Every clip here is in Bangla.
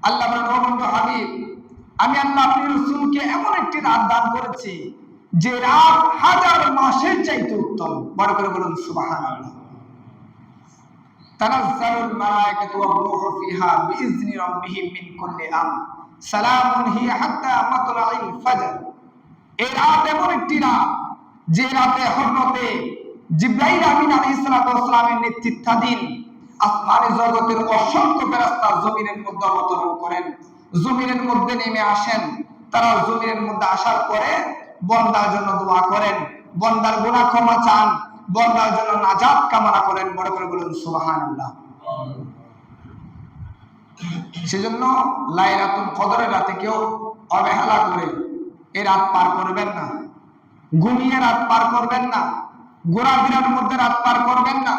আল্লাহ বলেন, ও বন্ধু হাবিব, আমি আল্লাহ আপনি রাসূলকে এমন একটি রাত দান করেছি যে রাত হাজার মাসের চাইতে উত্তম। বড় করে বলুন সুবহানাল্লাহ। তানাজ্জালুল মালায়েকাতু ওয়ার রূহু ফিহা বিইজনি রাব্বিহিম মিন কুল্লি আমর সালামুন হিয়া হাত্তা মাতলাইল ফাজর। এই রাত এমন একটি রাত যে রাতে হযরতে জিবরাইল আমিন আলাইহিস সালাতু ওয়াস সালামের নেতৃত্বাধীন আসমানি জগতের অসংখ্য ফেরেশতা জমিনের মধ্যে অবতরণ করেন, জমিনের মধ্যে নেমে আসেন। তারা জমিনের মধ্যে আসার পরে বান্দার জন্য দোয়া করেন, বান্দার গুনাহ ক্ষমা চান, বান্দার জন্য নাজাত কামনা করেন। বড় করে বলুন সুবহানাল্লাহ। সেজন্য লাইলাতুল কদরের রাতে কেউ অবহেলা করে এই রাত পার করবেন না, ঘুমিয়ে রাত পার করবেন না, ঘোরাফেরার মধ্যে রাত পার করবেন না।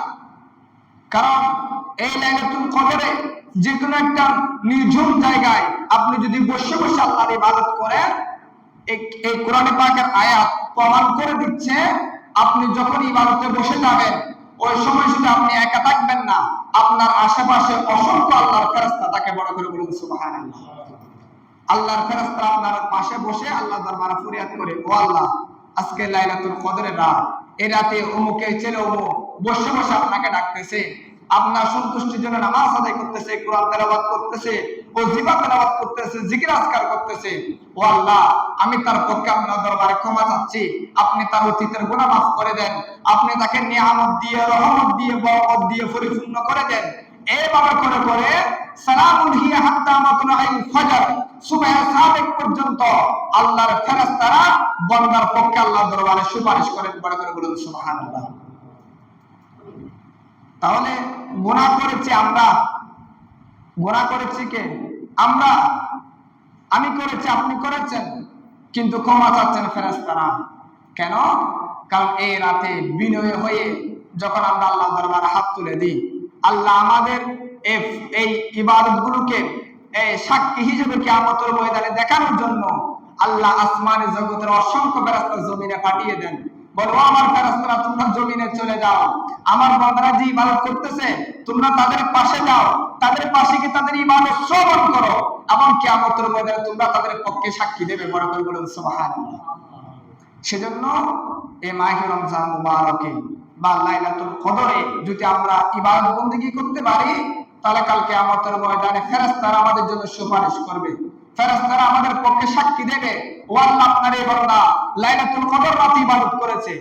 কারণ এই লাইলাতুল কদরে যে কোনো একটা নির্জন জায়গায় আপনি যদি বসে বসে আল্লাহর ইবাদত করেন, এই কোরআনে পাকের আয়াত প্রমাণ করে দিচ্ছে আপনি যখন ইবাদতে বসে যাবেন ওই সময় শুধু আপনি একা থাকবেন না, আপনার আশেপাশে অসংখ্য আল্লাহর ফেরেশতা তাকে। বড় করে বলুন সুবহানাল্লাহ। আল্লাহর ফেরেশতা আপনার পাশে বসে আল্লাহর দরবারে ফরিয়াদ করে, ও আল্লাহ, আজকে লাইলাতুল কদরের রাত, এই রাতে অমুকের ছেলে অমুক বসে বসে আপনাকে ডাকতেছে, আপনার সন্তুষ্টির জন্য নামাজ আদায় করতেছে, কোরআন তেলাওয়াত করতেছে, ওয়াজিফা তেলাওয়াত করতেছে, জিকির আজকার করতেছে। ও আল্লাহ, আমি তার পক্ষে আপনার দরবারে ক্ষমা চাচ্ছি, আপনি তার অতীতের গুনাহ মাফ করে দেন, আপনি তাকে নিয়ামত দিয়ে, রহমত দিয়ে, বরকত দিয়ে পরিপূর্ণ করে দেন। এইভাবে করে করে সালামুন হিয়া হাত্তা মাতলাইল ফাজর, সুবহে সাদিক পর্যন্ত আল্লাহর ফেরেশতারা বান্দার পক্ষে আল্লাহর দরবারে সুপারিশ করেন। বড় করে বলুন সুবহানাল্লাহ। তাহলে গুনাহ করেছি আমরা, গুনাহ করেছি কে? আমরা। আমি করেছি, আপনি করেছেন, কিন্তু ক্ষমা চাচ্ছেন ফেরেশতারা। কেন? কারণ এই রাতে বিনয় হয়ে যখন আমরা আল্লাহর দরবারে হাত তুলে দিই, আল্লাহ আমাদের এই ইবাদতগুলোকে সাক্ষী হিসেবে কিয়ামতের ময়দানে দেখানোর জন্য আল্লাহ আসমানি জগতের অসংখ্য ফেরেশতা জমিনে পাঠিয়ে দেন। বলো, আমার ফেরেশতারা তোমরা জমিনে চলে যাও, আমার বান্দারা যে ইবাদত করতেছে তোমরা তাদের পাশে যাও, তাদের পাশে গিয়ে তাদের ইবাদত শ্রবণ করো এবং কিয়ামতের ময়দানে তোমরা তাদের পক্ষে সাক্ষী দেবে। বড় করে বলুন সুবহানাল্লাহ। সেজন্য এই মাহে রমজান মুবারকে বা লাইলাতুল কদরে যদি আমরা ইবাদত বন্দেগী করতে পারি, তাহলে কাল কিয়ামতের ময়দানে ফেরেশতারা আমাদের জন্য সুপারিশ করবে, ফেরেশতারা আমাদের পক্ষে সাক্ষী দেবে, ও আল্লাহ, আপনার এই বান্দা লাইলাতুল কদর রাতে ইবাদত করেছে,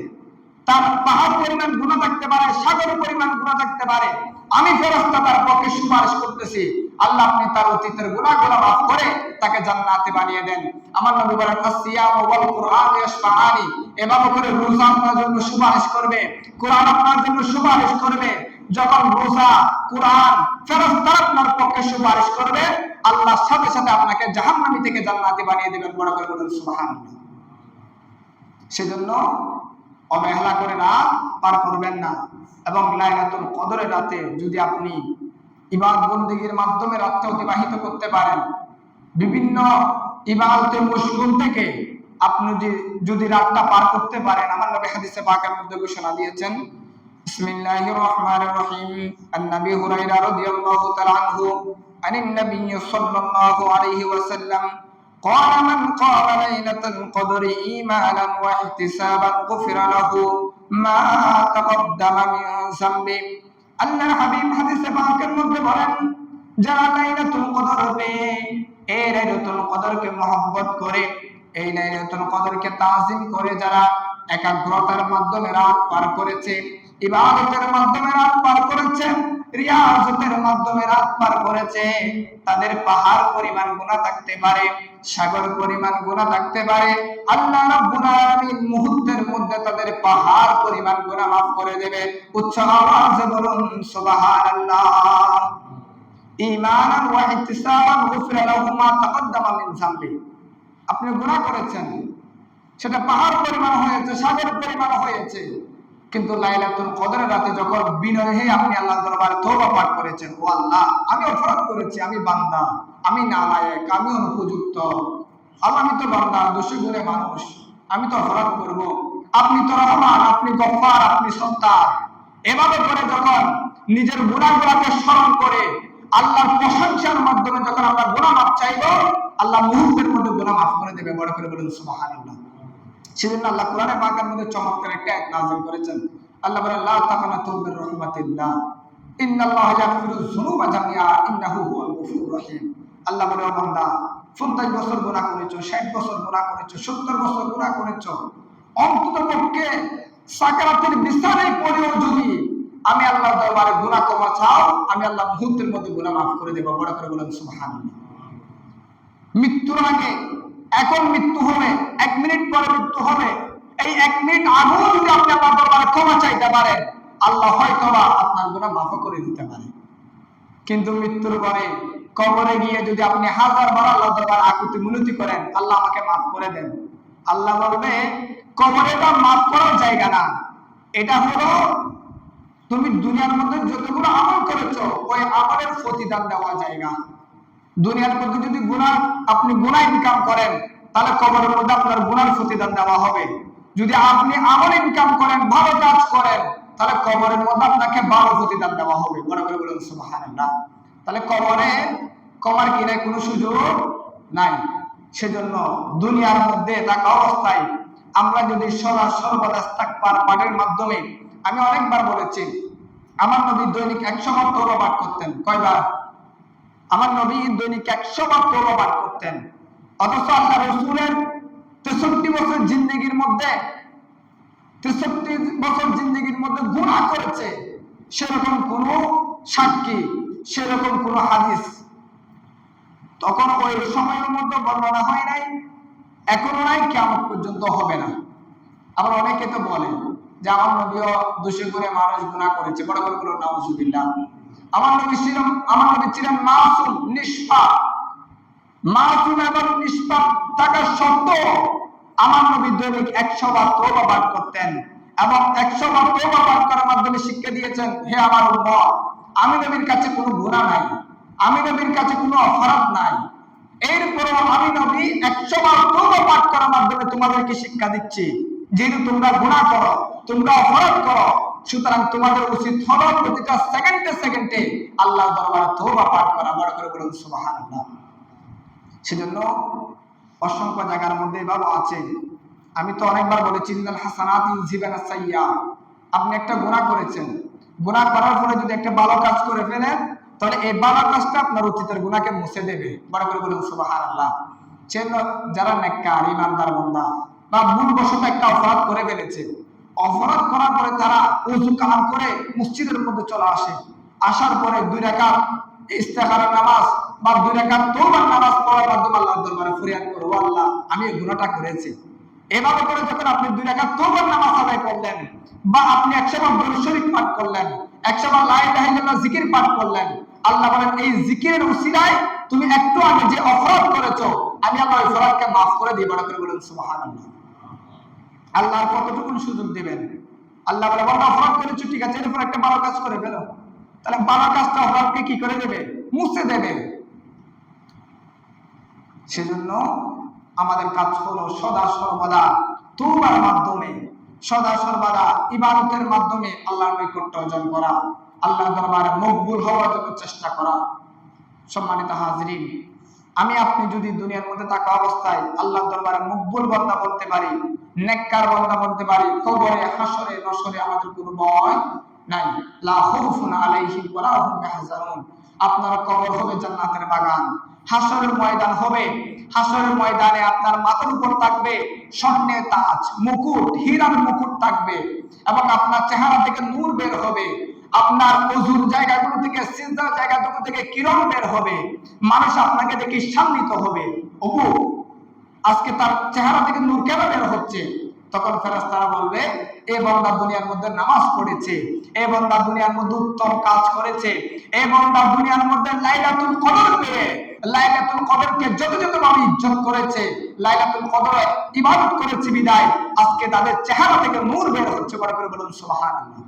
তার পাহাড় পরিমাণ গুনাহ থাকতে পারে, সাগর পরিমাণ গুনাহ থাকতে পারে, আমি ফেরেশতা তার পক্ষে সুপারিশ করতেছি, আল্লাহ আপনি তার অতীতের গুনাহগুলো মাফ করে তাকে জান্নাতে বানিয়ে দেন। আমার নবী বলেন, আসিয়াম ওয়াল কুরআন ইয়াশফাআনি, এভাবে করে রোজা আপনার জন্য সুপারিশ করবে, কোরআন আপনার জন্য সুপারিশ করবে। যখন রোজা, কোরআন, ফেরেশতারা আপনার পক্ষে সুপারিশ করবে, আল্লাহর সাথে সাথে আপনাকে জাহান্নামী থেকে জান্নাতে বানিয়ে দিবেন। বড় করে বলুন সুবহানাল্লাহ। সেজন্য অবহেলা করে রাত পার করবেন না, এবং লাইলাতুল কদরের রাতে যদি আপনি ইবাদত বন্দেগীর মাধ্যমে রাতটা অতিবাহিত করতে পারেন, বিভিন্ন ইবাদতের মশগুল থেকে আপনি যদি রাতটা পার করতে পারেন, আমার নবী হাদিসে পাকের মধ্যে ঘোষণা দিয়েছেন, বিসমিল্লাহির রহমানির রহিম, আন নবী হুরায়রা রাদিয়াল্লাহু তাআলা আনহু আনিন নবী সাল্লাল্লাহু আলাইহি ওয়াসাল্লাম قال من قام ليلة القدر إيمانا واحتسابا غفر له ما تقدم من ذنبه। আল্লাহর হাবিব হাদিসে পাকের মধ্যে বলেন, যারা লাইলাতুল কদর পেয়ে এই লাইলাতুল কদরকে মহব্বত করে, এই লাইলাতুল কদরকে তাজিম করে যারা একাগ্রতার মাধ্যমে রাত পার করেছে, ইবাদতের মাধ্যমে রাত পার করেছে, রিয়াজতের মাধ্যমে রাত পার করেছে, তাদের পাহাড় পরিমাণ গুনাহ থাকতে পারে, সাগর পরিমাণ গুনাহ থাকতে পারে, আল্লাহ রাব্বুল আলামিন মুহূর্তের মধ্যে তাদের পাহাড় পরিমাণ গুনাহ মাফ করে দেবে। উচ্চ আওয়াজে বলুন সুবহানাল্লাহ। ঈমানান ওয়া ইহতিসাবান গুফিরা লাহু মা তাকদ্দামা মিন যামবি। আপনি গুনাহ করেছেন, সেটা পাহাড় পরিমাণ হয়েছে, সাগর পরিমাণ হয়েছে, কিন্তু লাইলাতুল কদরের রাতে যখন বিনয় হয়ে আপনি আল্লাহর দরবারে তওবা পাঠ করেছেন, ও আল্লাহ, আমি অপরাধ করেছি, আমি বান্দা, আমি নালায়েক, আমি অনুপযুক্ত, আল্লাহ, আমি তো বান্দা, দোষী গুণে মানুষ, আমি তো অপরাধ করব, আপনি তো রহমান, আপনি গফফার, আপনি সত্তার। এভাবে করে যখন নিজের গুনাহগুলোকে স্মরণ করে আল্লাহর প্রশংসার মাধ্যমে যখন আমরা গুনাহ মাফ চাইবো, আল্লাহ মুহূর্তের মধ্যে গুনাহ মাফ করে দেবে। বড় করে বলুন সুবহানাল্লাহ। সেজন্য আল্লাহ কোরআনে পাকের মধ্যে চমৎকার একটা আয়াত নাযিল করেছেন। আল্লাহ বলেন, লা তাকনাতু মির রাহমাতিল্লাহ ইন্নাল্লাহা ইয়াগফিরুয যুনুবা জামিআ ইন্নাহু হুয়াল গফুরুর রহিম। আল্লাহ বলে, ও বান্দা, 50 বছর গুনাহ করেছো, 60 বছর গুনাহ করেছো, 70 বছর গুনাহ করেছো, অন্ততপক্ষে সাকারাতের বিছানায় পড়েও যদি আমি আল্লাহর দরবারে গুনাহ ক্ষমা চাও, আমি আল্লাহ মুহূর্তের মধ্যে গুনাহ মাফ করে দেব। বড় করে বলেন সুবহানাল্লাহ। মৃত্যুর আগে, এখন মৃত্যু হবে, 1 মিনিট পরে মৃত্যু হবে, এই 1 মিনিট আগেও যদি আপনি আল্লাহর দরবারে ক্ষমা চাইতে পারেন, আল্লাহ হয়তোবা আপনার গুনাহ মাফ করে দিতে পারে। কিন্তু মৃত্যুর পরে কবরে গিয়ে যদি আপনি 1000 বার আল্লাহর দরবারে আকুতি মিনতি করেন, আল্লাহ আমাকে মাফ করে দেন, আল্লাহ বলবে, কবরেটা মাফ করার জায়গা না, এটা হলো তুমি দুনিয়ার মধ্যে যতগুলো আমল করেছো ওই আমলের প্রতিদান দেওয়া জায়গা। দুনিয়ার মধ্যে যদি আপনি গুনাহ ইনকাম করেন, তাহলে কবরের মধ্যে আপনার গুনার প্রতিদান দেওয়া হবে। যদি আপনি আমল ইনকাম করেন, ভালো কাজ করেন, তাহলে কবরের মধ্যে আপনাকে ভালো প্রতিদান দেওয়া হবে। বড় করে বলুন সুবহানাল্লাহ। তাহলে কবরে কমার কিনে কোনো সুযোগ নাই। সেজন্য দুনিয়ার মধ্যে থাকা অবস্থায় আমরা যদি সদা সর্বদা ইস্তিগফার পাঠের মাধ্যমে, আমি অনেকবার বলেছি, আমার নবী দৈনিক 100 বার তওবা পাঠ করতেন। কয়বার? আমার নবী দৈনিক 100 বার তওবা পাঠ করতেন। অথচ আল্লাহ রাসূলের 63 বছর জিন্দেগির মধ্যে 63 বছর জিন্দেগির মধ্যে গুনাহ করেছে সেরকম কোন সাক্ষী, সেরকম কোন হাদিস তখন ওই সময়ের মধ্যে বর্ণনা হয় নাই, এখনো নাই, কিয়ামত পর্যন্ত হবে না। আবার অনেকে তো বলে যে আমার নবীও দোষে করে মানুষ গুনাহ করেছে। বড় করে বলুন নাউজুবিল্লাহ। আমার নবী ছিলেন মাসুম, নিষ্পাপ। মাসুম এবং নিষ্পাপ থাকা সত্ত্বেও আমার নবী দৈনিক 100 বার তওবা পাঠ করতেন এবং 100 বার তওবা পাঠ করার মাধ্যমে শিক্ষা দিয়েছেন, হে আমার উম্মত, আমি নবীর কাছে কোনো গুনাহ নাই, আমি নবীর কাছে কোনো অপরাধ নাই, এরপরও আমি নবী 100 বার তওবা পাঠ করার মাধ্যমে তোমাদেরকে শিক্ষা দিচ্ছি, যেহেতু তোমরা গুনাহ করো, তোমরা অপরাধ করো, সুতরাং তোমাদের উচিত হলো প্রতিটা সেকেন্ডে সেকেন্ডে আল্লাহর দরবারে তওবা পাঠ করা। বড় করে বলুন সুবহানাল্লাহ। সেজন্য অসংখ্য জায়গার মধ্যে বাবা আছে, আমি তো অনেকবার বলেছি, ইন্নাল হাসানাতি ইউযহিবানাস সাইয়্যাত। আপনি একটা গুনাহ করেছেন, গুনাহ করার পরে যদি একটা ভালো কাজ করে ফেলেন, তাহলে এই ভালো কাজটা আপনার অতীতের গুনাহকে মুছে দেবে। বড় করে বলুন সুবহানাল্লাহ। যারা নেককার ঈমানদার বান্দা বা ভুলবশত একটা অপরাধ করে ফেলেছে, অপরাধ করার পরে তারা ওযু কালাম করে মসজিদের মধ্যে চলে আসে, আসার পরে 2 রাকাত ইস্তেখারার নামাজ বা 2 রাকাত তওবার নামাজ পড়ার মাধ্যমে আল্লাহর দরবারে ফরিয়াদ করো, ও আল্লাহ, আমি এই গুনাহটা করেছি। এভাবে করে যখন আপনি 2 রাকাত তওবার নামাজ আদায় করলেন বা আপনি 100 বার দরুদ শরীফ পাঠ করলেন, 100 বার লা ইলাহা ইল্লাল্লাহ জিকির পাঠ করলেন, আল্লাহ বলেন এই জিকিরের উসিলায় তুমি একটু আগে যে অপরাধ করেছো, আমি আল্লাহ ওই অপরাধকে মাফ করে দিই। বড় করে বলুন সুবহানাল্লাহ। আল্লাহ কতটুকু সুযোগ দিবেন? আল্লাহ বলে, বাবা অপরাধ করেছো, ঠিক আছে, এরপর একটা ভালো কাজ করে ফেলো, তাহলে ভালো কাজটা অপরাধকে কি করে দেবে? মুছে দেবে। সেজন্য আমাদের কাজ হলো সদা সর্বদা তওবার মাধ্যমে, সদা সর্বদা ইবাদতের মাধ্যমে আল্লাহর নৈকট্য অর্জন করা, আল্লাহর দরবারে মকবুল হওয়ার জন্য চেষ্টা করা। সম্মানিত হাজিরিন, আমি আপনি যদি দুনিয়ার মধ্যে থাকা অবস্থায় আল্লাহর দরবারে মকবুল বান্দা বলতে পারি, নেককার বান্দা বলতে পারি, কবরে হাসরে নসরে আমাদের কোনো ভয় নাই। লা খাউফুন আলাইহিম ওয়া লা হুম ইয়াহজানুন। আপনার কবর হবে জান্নাতের বাগান, হাসরের ময়দান হবে, হাসরের ময়দানে আপনার মাথার উপর থাকবে স্বর্ণের তাজ, মুকুট, হীরার মুকুট থাকবে এবং আপনার চেহারা থেকে নূর বের হবে, আপনার ওযুর জায়গাগুলো থেকে, সিজদার জায়গাগুলো থেকে কিরণ বের হবে, মানুষ আপনাকে দেখে শান্তিত হবে। ওগো, আজকে তার চেহারা থেকে নূর কেন বের হচ্ছে? তখন ফেরেশতারা বলবে, এই বান্দা দুনিয়ার মধ্যে নামাজ পড়েছে, এই বান্দা দুনিয়ার মধ্যে উত্তম কাজ করেছে, এই বান্দা দুনিয়ার মধ্যে লাইলাতুল কদর পেয়ে লাইলাতুল কদরকে যথাযথভাবে ইজ্জত করেছে, লাইলাতুল কদরে ইবাদত করেছে বিদায় আজকে তাদের চেহারা থেকে নূর বের হচ্ছে। বড় করে বলুন সুবহানাল্লাহ।